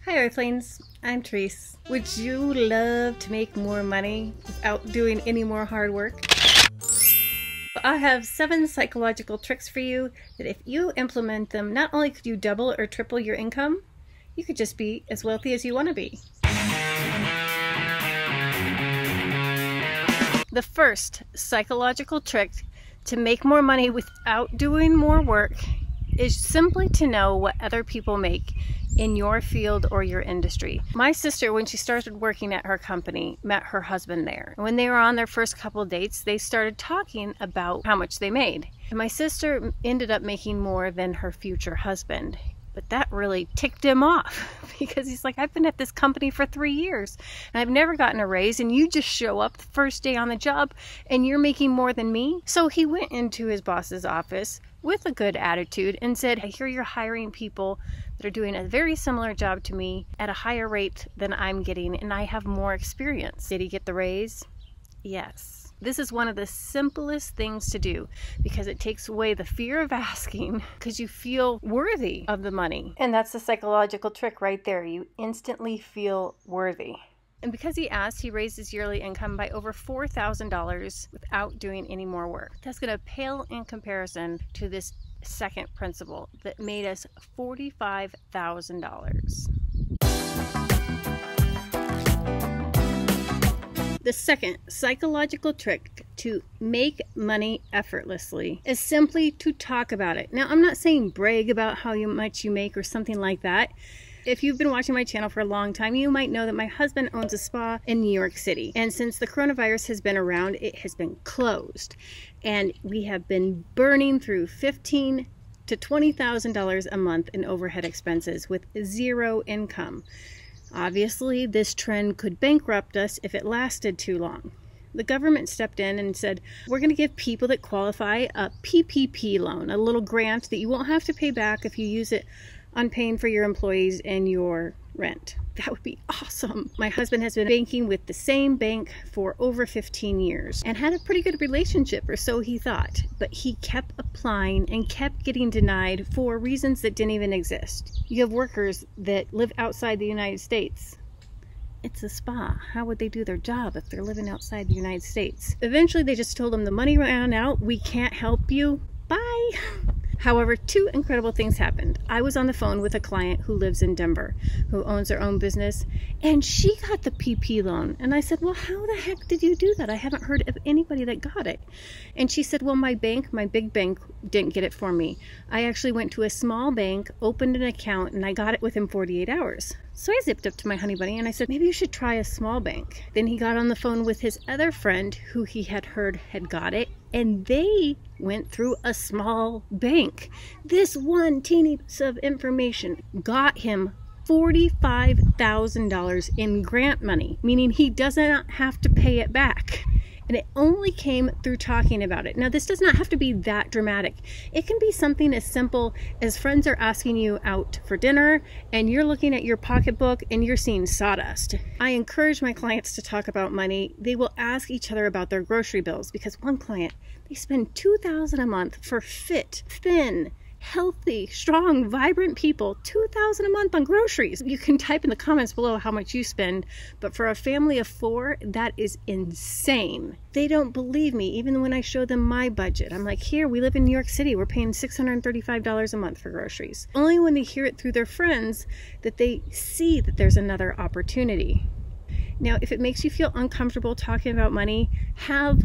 Hi Earthlings, I'm Trice. Would you love to make more money without doing any more hard work? I have 7 psychological tricks for you that if you implement them, not only could you double or triple your income, you could just be as wealthy as you want to be. The first psychological trick to make more money without doing more work is simply to know what other people make in your field or your industry. My sister, when she started working at her company, met her husband there. And when they were on their first couple of dates, they started talking about how much they made. And my sister ended up making more than her future husband. But that really ticked him off because he's like, I've been at this company for 3 years and I've never gotten a raise, and you just show up the first day on the job and you're making more than me. So he went into his boss's office with a good attitude and said, I hear you're hiring people that are doing a very similar job to me at a higher rate than I'm getting, and I have more experience. Did he get the raise? Yes. This is one of the simplest things to do because it takes away the fear of asking because you feel worthy of the money. And that's the psychological trick right there. You instantly feel worthy. And because he asked, he raised his yearly income by over $4,000 without doing any more work. That's going to pale in comparison to this second principle that made us $45,000. The second psychological trick to make money effortlessly is simply to talk about it. Now, I'm not saying brag about how much you make or something like that. If you've been watching my channel for a long time, you might know that my husband owns a spa in New York City. And since the coronavirus has been around, it has been closed. And we have been burning through $15,000 to $20,000 a month in overhead expenses with zero income. Obviously, this trend could bankrupt us if it lasted too long. The government stepped in and said, we're going to give people that qualify a PPP loan, a little grant that you won't have to pay back if you use it on paying for your employees and your rent. That would be awesome. My husband has been banking with the same bank for over 15 years and had a pretty good relationship, or so he thought, but he kept applying and kept getting denied for reasons that didn't even exist. You have workers that live outside the United States. It's a spa. How would they do their job if they're living outside the United States? Eventually, they just told him the money ran out. We can't help you. Bye. However, 2 incredible things happened. I was on the phone with a client who lives in Denver, who owns her own business, and she got the PP loan. And I said, well, how the heck did you do that? I haven't heard of anybody that got it. And she said, well, my bank, my big bank, didn't get it for me. I actually went to a small bank, opened an account, and I got it within 48 hours. So I zipped up to my honey bunny and I said, maybe you should try a small bank. Then he got on the phone with his other friend who he had heard had got it, and they went through a small bank. This one teeny piece of information got him $45,000 in grant money, meaning he doesn't have to pay it back. And it only came through talking about it. Now, this does not have to be that dramatic. It can be something as simple as friends are asking you out for dinner and you're looking at your pocketbook and you're seeing sawdust. I encourage my clients to talk about money. They will ask each other about their grocery bills because one client, they spend $2,000 a month for fit, thin, healthy, strong, vibrant people. $2,000 a month on groceries. You can type in the comments below how much you spend, but for a family of 4, that is insane. They don't believe me even when I show them my budget. I'm like, here, we live in New York City. We're paying $635 a month for groceries. Only when they hear it through their friends that they see that there's another opportunity. Now, if it makes you feel uncomfortable talking about money, have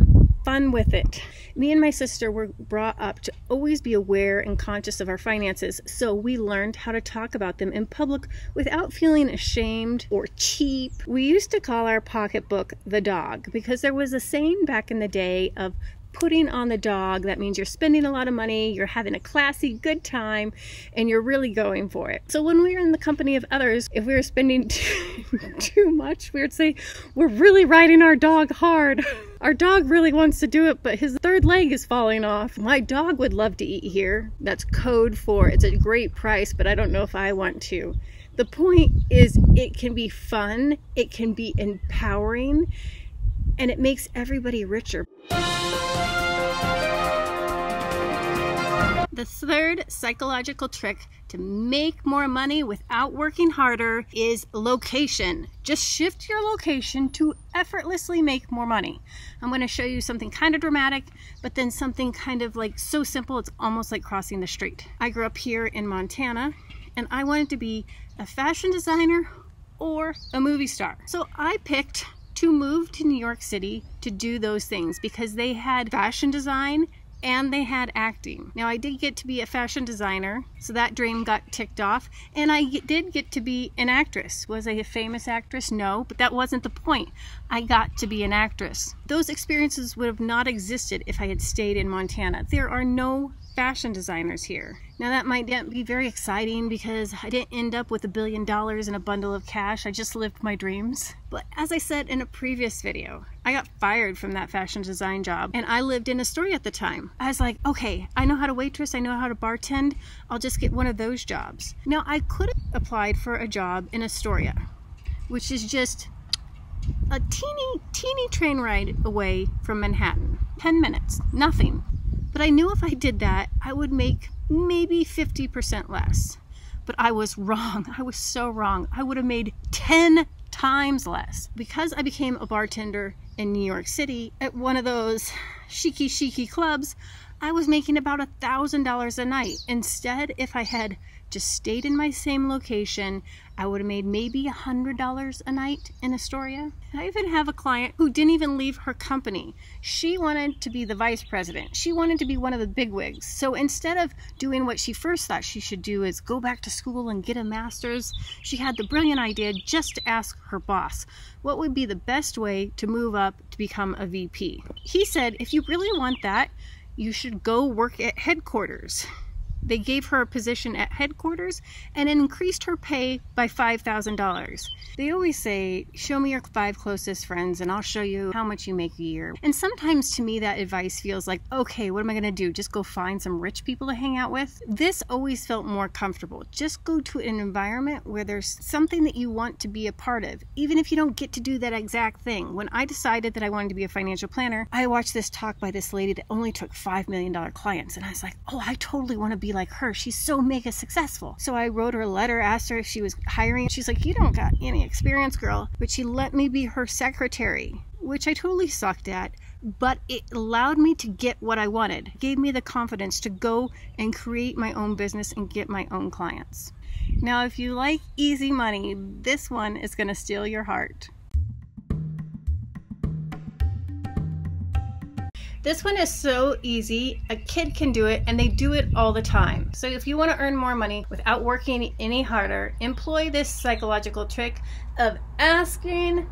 fun with it. Me and my sister were brought up to always be aware and conscious of our finances, so we learned how to talk about them in public without feeling ashamed or cheap. We used to call our pocketbook the dog because there was a saying back in the day of putting on the dog. That means you're spending a lot of money, you're having a classy, good time, and you're really going for it. So when we were in the company of others, if we were spending too much, we would say, we're really riding our dog hard. Our dog really wants to do it, but his 3rd leg is falling off. My dog would love to eat here. That's code for it's a great price, but I don't know if I want to. The point is, it can be fun, it can be empowering, and it makes everybody richer. The third psychological trick to make more money without working harder is location. Just shift your location to effortlessly make more money. I'm going to show you something kind of dramatic, but then something kind of like so simple it's almost like crossing the street. I grew up here in Montana, and I wanted to be a fashion designer or a movie star. So I picked to move to New York City to do those things because they had fashion design and they had acting. Now I did get to be a fashion designer, so that dream got ticked off, and I did get to be an actress. Was I a famous actress? No, but that wasn't the point. I got to be an actress. Those experiences would have not existed if I had stayed in Montana. There are no fashion designers here. Now that might not be very exciting because I didn't end up with $1 billion and a bundle of cash. I just lived my dreams. But as I said in a previous video, I got fired from that fashion design job, and I lived in Astoria at the time. I was like, okay, I know how to waitress, I know how to bartend, I'll just get one of those jobs. Now I could have applied for a job in Astoria, which is just a teeny train ride away from Manhattan. 10 minutes, nothing. But I knew if I did that, I would make maybe 50% less. But I was wrong. I was so wrong. I would have made 10 times less. Because I became a bartender in New York City at one of those chic clubs, I was making about $1,000 a night. Instead, if I had just stayed in my same location, I would have made maybe $100 a night in Astoria. I even have a client who didn't even leave her company. She wanted to be the vice president. She wanted to be one of the bigwigs. So instead of doing what she first thought she should do is go back to school and get a master's, she had the brilliant idea just to ask her boss what would be the best way to move up to become a VP. He said, if you really want that, you should go work at headquarters. They gave her a position at headquarters and increased her pay by $5,000. They always say, show me your 5 closest friends and I'll show you how much you make a year. And sometimes to me that advice feels like, okay, what am I going to do? Just go find some rich people to hang out with? This always felt more comfortable. Just go to an environment where there's something that you want to be a part of, even if you don't get to do that exact thing. When I decided that I wanted to be a financial planner, I watched this talk by this lady that only took $5 million clients. And I was like, oh, I totally want to be like her. She's so mega successful. So I wrote her a letter, asked her if she was hiring. She's like, you don't got any experience, girl. But she let me be her secretary, which I totally sucked at, but it allowed me to get what I wanted. It gave me the confidence to go and create my own business and get my own clients. Now, if you like easy money, this one is going to steal your heart. This one is so easy, a kid can do it, and they do it all the time. So if you want to earn more money without working any harder, employ this psychological trick of asking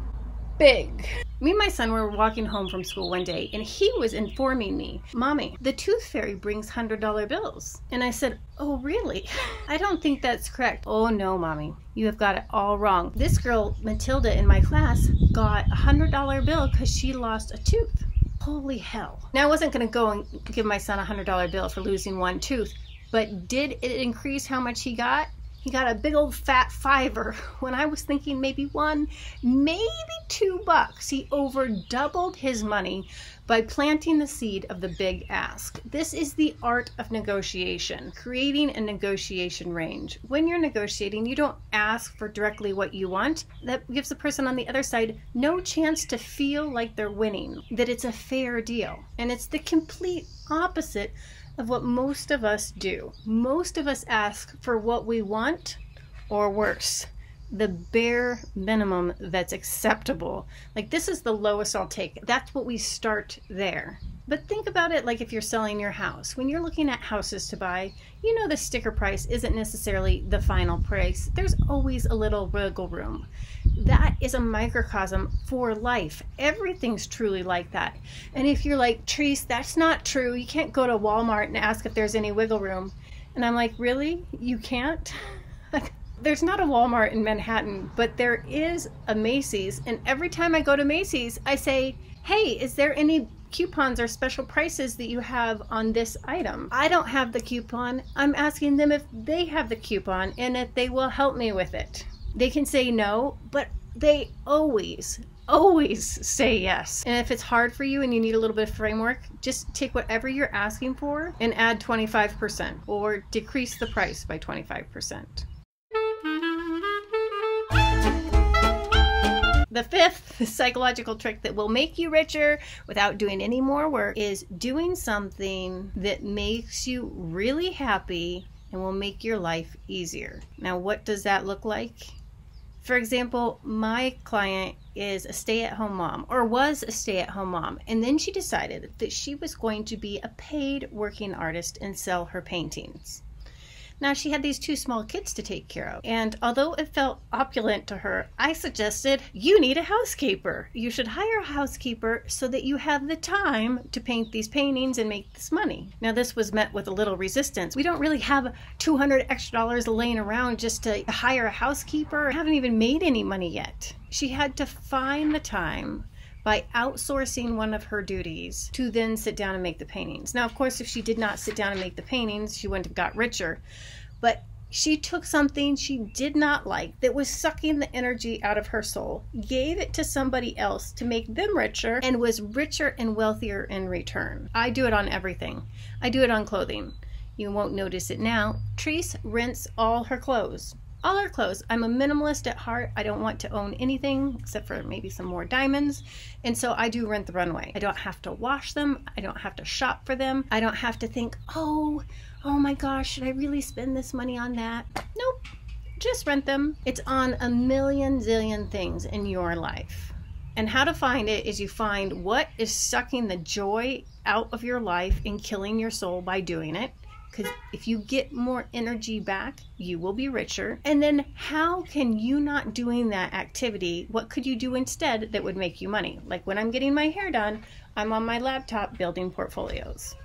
big. Me and my son were walking home from school one day, and he was informing me, Mommy, the tooth fairy brings $100 bills. And I said, oh really? I don't think that's correct. Oh no, Mommy, you have got it all wrong. This girl, Matilda, in my class, got a $100 bill because she lost a tooth. Holy hell. Now I wasn't going to go and give my son a $100 bill for losing one tooth, but did it increase how much he got? He got a big old fat $5 when I was thinking maybe $1, maybe $2. He over doubled his money by planting the seed of the big ask. This is the art of negotiation, creating a negotiation range. When you're negotiating, you don't ask for directly what you want. That gives the person on the other side no chance to feel like they're winning, that it's a fair deal. And it's the complete opposite of what most of us do. Most of us ask for what we want, or worse, the bare minimum that's acceptable. Like, this is the lowest I'll take. That's what we start there. But think about it like if you're selling your house. When you're looking at houses to buy, you know the sticker price isn't necessarily the final price. There's always a little wiggle room. That is a microcosm for life. Everything's truly like that. And if you're like, Trice, that's not true. You can't go to Walmart and ask if there's any wiggle room. And I'm like, really? You can't? There's not a Walmart in Manhattan, but there is a Macy's. And every time I go to Macy's, I say, hey, is there any coupons or special prices that you have on this item? I don't have the coupon. I'm asking them if they have the coupon and if they will help me with it. They can say no, but they always always say yes. And if it's hard for you and you need a little bit of framework, just take whatever you're asking for and add 25% or decrease the price by 25%. The fifth psychological trick that will make you richer without doing any more work is doing something that makes you really happy and will make your life easier. Now, what does that look like? For example, my client is a stay-at-home mom, or was a stay-at-home mom, and then she decided that she was going to be a paid working artist and sell her paintings. Now, she had these 2 small kids to take care of, and although it felt opulent to her, I suggested, you need a housekeeper. You should hire a housekeeper so that you have the time to paint these paintings and make this money. Now, this was met with a little resistance. We don't really have $200 extra laying around just to hire a housekeeper. I haven't even made any money yet. She had to find the time by outsourcing one of her duties to then sit down and make the paintings. Now, of course, if she did not sit down and make the paintings, she wouldn't have got richer. But she took something she did not like that was sucking the energy out of her soul, gave it to somebody else to make them richer, and was richer and wealthier in return. I do it on everything. I do it on clothing. You won't notice it now. Trice rents all her clothes. All her clothes. I'm a minimalist at heart. I don't want to own anything except for maybe some more diamonds. And so I do rent the runway. I don't have to wash them. I don't have to shop for them. I don't have to think, oh my gosh, should I really spend this money on that? Nope. Just rent them. It's on a million zillion things in your life. And how to find it is you find what is sucking the joy out of your life and killing your soul by doing it. Because if you get more energy back, you will be richer. And then how can you not doing that activity, what could you do instead that would make you money? Like when I'm getting my hair done, I'm on my laptop building portfolios.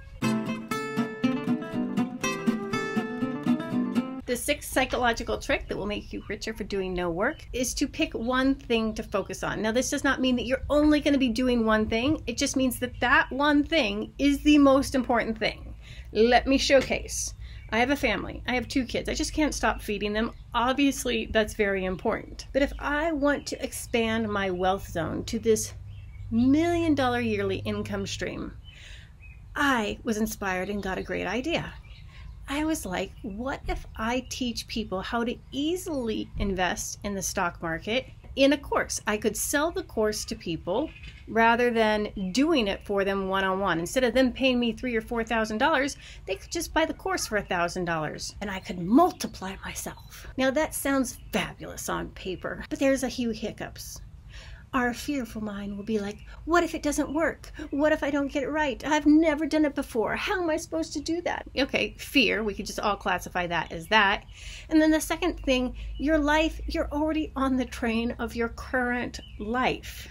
The sixth psychological trick that will make you richer for doing no work is to pick one thing to focus on. Now, this does not mean that you're only going to be doing one thing. It just means that that one thing is the most important thing. Let me showcase. I have a family. I have 2 kids. I just can't stop feeding them. Obviously, that's very important. But if I want to expand my wealth zone to this $1 million yearly income stream, I was inspired and got a great idea. I was like, what if I teach people how to easily invest in the stock market in a course? I could sell the course to people rather than doing it for them one-on-one. Instead of them paying me $3,000 or $4,000, they could just buy the course for $1,000 and I could multiply myself. Now that sounds fabulous on paper, but there's a few hiccups. Our fearful mind will be like, what if it doesn't work? What if I don't get it right? I've never done it before. How am I supposed to do that? Okay, fear. We could just all classify that as that. And then the second thing, your life, you're already on the train of your current life.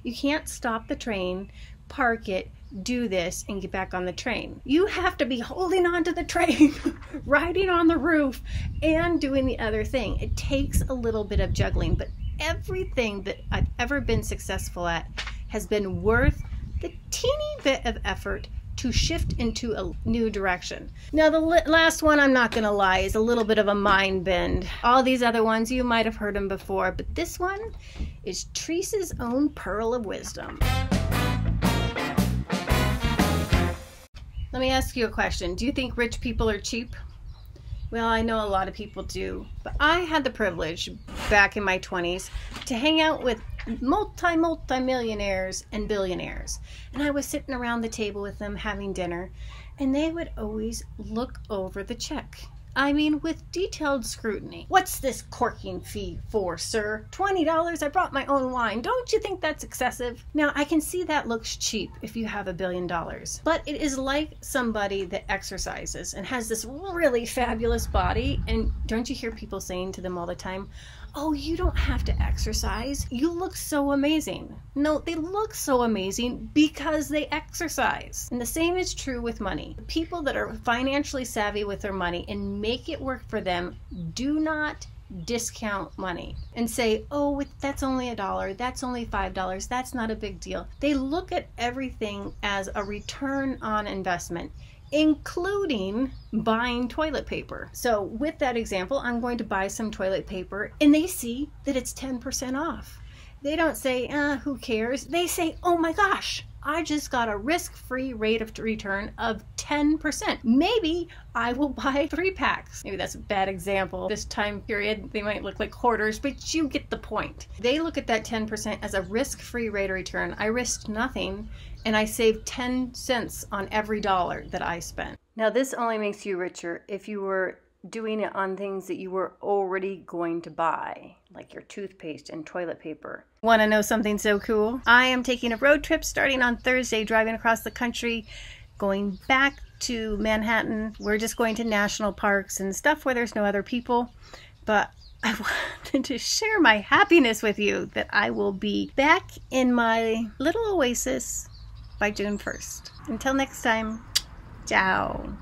You can't stop the train, park it, do this, and get back on the train. You have to be holding on to the train, riding on the roof, and doing the other thing. It takes a little bit of juggling, but everything that I've ever been successful at has been worth the teeny bit of effort to shift into a new direction. Now the last one, I'm not gonna lie, is a little bit of a mind bend. All these other ones, you might have heard them before, but this one is Trice's own pearl of wisdom. Let me ask you a question. Do you think rich people are cheap? Well, I know a lot of people do, but I had the privilege back in my 20s to hang out with multi-millionaires and billionaires. And I was sitting around the table with them having dinner, and they would always look over the check. I mean, with detailed scrutiny. What's this corking fee for, sir? $20? I brought my own wine. Don't you think that's excessive? Now, I can see that looks cheap if you have $1 billion. But it is like somebody that exercises and has this really fabulous body. And don't you hear people saying to them all the time, oh, you don't have to exercise. You look so amazing. No, they look so amazing because they exercise. And the same is true with money. The people that are financially savvy with their money and make it work for them do not discount money and say, oh, that's only $1, that's only $5, that's not a big deal. They look at everything as a return on investment, including buying toilet paper. So with that example, I'm going to buy some toilet paper and they see that it's 10% off. They don't say, who cares? They say, oh my gosh, I just got a risk-free rate of return of 10%. Maybe I will buy 3 packs. Maybe that's a bad example. This time period, they might look like quarters, but you get the point. They look at that 10% as a risk-free rate of return. I risked nothing, and I saved 10 cents on every dollar that I spent. Now, this only makes you richer if you were doing it on things that you were already going to buy, like your toothpaste and toilet paper. Want to know something so cool? I am taking a road trip starting on Thursday, driving across the country, going back to Manhattan. We're just going to national parks and stuff where there's no other people. But I wanted to share my happiness with you that I will be back in my little oasis by June 1st. Until next time, ciao.